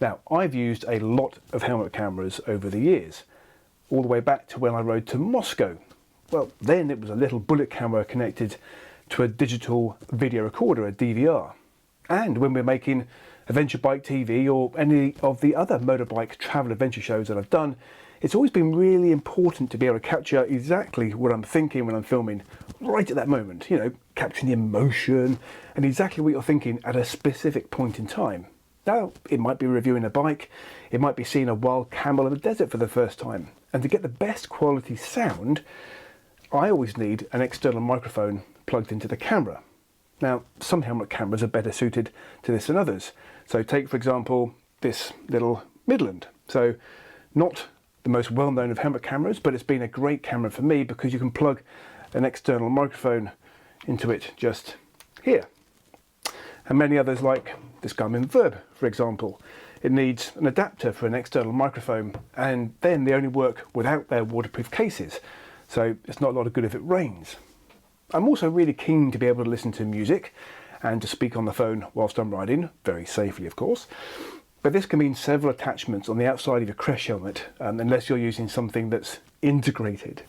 Now, I've used a lot of helmet cameras over the years, all the way back to when I rode to Moscow. Well, then it was a little bullet camera connected to a digital video recorder, a DVR. And when we're making Adventure Bike TV or any of the other motorbike travel adventure shows that I've done, it's always been really important to be able to capture exactly what I'm thinking when I'm filming right at that moment, you know, capturing the emotion and exactly what you're thinking at a specific point in time. Now, it might be reviewing a bike, it might be seeing a wild camel in the desert for the first time. And to get the best quality sound, I always need an external microphone plugged into the camera. Now, some helmet cameras are better suited to this than others. So take, for example, this little Midland. So not the most well-known of helmet cameras, but it's been a great camera for me because you can plug an external microphone into it just here. And many others like this Garmin Verb, for example. It needs an adapter for an external microphone, and then they only work without their waterproof cases. So it's not a lot of good if it rains. I'm also really keen to be able to listen to music and to speak on the phone whilst I'm riding, very safely of course. But this can mean several attachments on the outside of your crash helmet, unless you're using something that's integrated.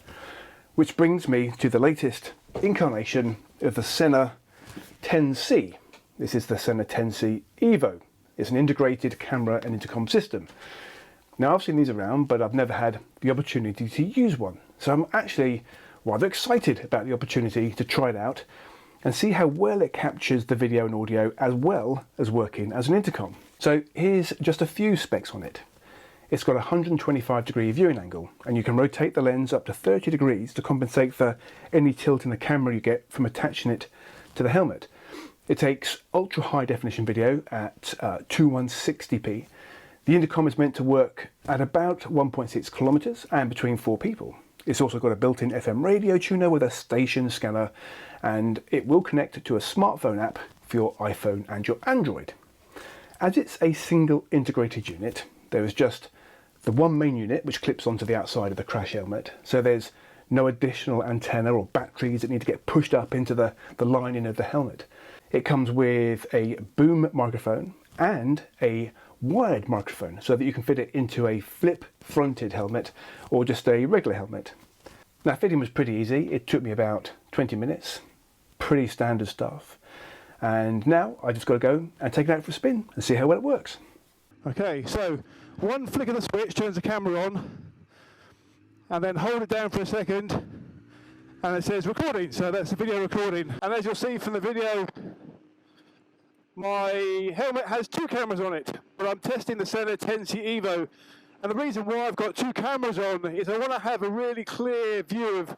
Which brings me to the latest incarnation of the Sena 10C. This is the Sena 10C Evo. It's an integrated camera and intercom system. Now, I've seen these around, but I've never had the opportunity to use one. So I'm actually rather excited about the opportunity to try it out and see how well it captures the video and audio as well as working as an intercom. So here's just a few specs on it. It's got a 125-degree viewing angle, and you can rotate the lens up to 30 degrees to compensate for any tilt in the camera you get from attaching it to the helmet. It takes ultra high definition video at 2160p. The intercom is meant to work at about 1.6 kilometers and between 4 people. It's also got a built-in FM radio tuner with a station scanner, and it will connect to a smartphone app for your iPhone and your Android. As it's a single integrated unit, there is just the one main unit which clips onto the outside of the crash helmet, so there's no additional antenna or batteries that need to get pushed up into the lining of the helmet. It comes with a boom microphone and a wired microphone so that you can fit it into a flip-fronted helmet or just a regular helmet. Now, fitting was pretty easy. It took me about 20 minutes, pretty standard stuff. And now I just got to go and take it out for a spin and see how well it works. Okay, so one flick of the switch turns the camera on, and then hold it down for a second, and it says recording, so that's the video recording. And as you'll see from the video, my helmet has 2 cameras on it, but I'm testing the Sena 10C Evo. And the reason why I've got 2 cameras on is I want to have a really clear view of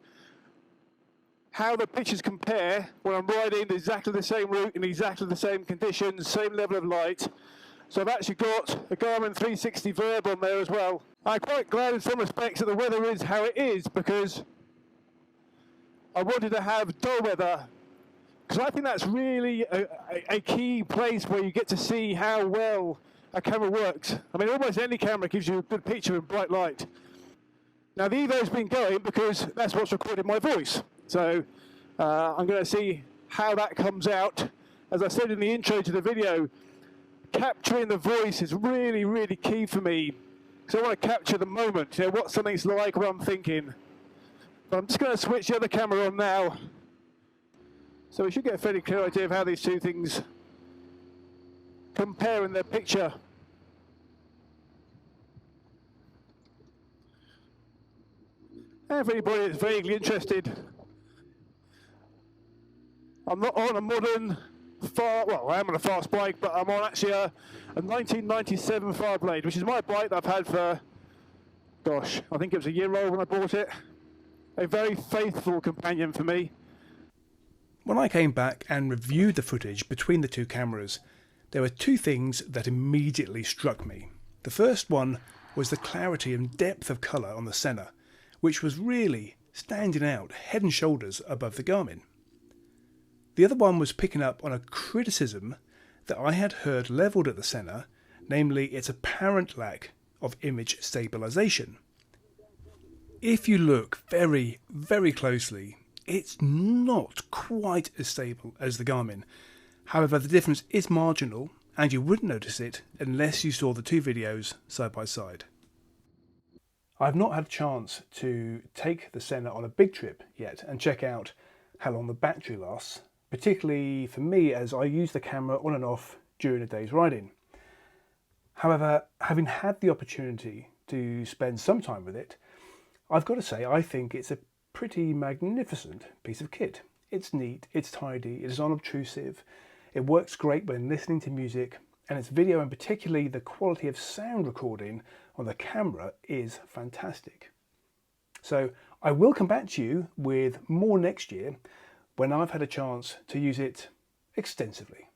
how the pictures compare when I'm riding exactly the same route in exactly the same conditions, same level of light. So I've actually got a Garmin 360 Verb on there as well. I'm quite glad in some respects that the weather is how it is, because I wanted to have dull weather, because I think that's really a key place where you get to see how well a camera works. I mean, almost any camera gives you a good picture in bright light. Now, the Evo's been going because that's what's recorded my voice. So I'm going to see how that comes out. As I said in the intro to the video, capturing the voice is really, really key for me. So I want to capture the moment, you know, what something's like, what I'm thinking. But I'm just going to switch the other camera on now. So we should get a fairly clear idea of how these two things compare in their picture. And for anybody that's vaguely interested, I'm not on a modern, well, I am on a fast bike, but I'm on actually a 1997 Fireblade, which is my bike that I've had for, gosh, I think it was a year old when I bought it. A very faithful companion for me. When I came back and reviewed the footage between the 2 cameras, there were 2 things that immediately struck me. The first one was the clarity and depth of colour on the Sena, which was really standing out head and shoulders above the Garmin. The other one was picking up on a criticism that I had heard levelled at the Sena, namely its apparent lack of image stabilisation. If you look very, very closely, it's not quite as stable as the Garmin. However, the difference is marginal, and you wouldn't notice it unless you saw the two videos side by side. I've not had a chance to take the Sena on a big trip yet and check out how long the battery lasts, particularly for me as I use the camera on and off during a day's riding. However, having had the opportunity to spend some time with it, I've got to say I think it's a pretty magnificent piece of kit. It's neat, it's tidy, it is unobtrusive, it works great when listening to music, and its video and particularly the quality of sound recording on the camera is fantastic. So I will come back to you with more next year when I've had a chance to use it extensively.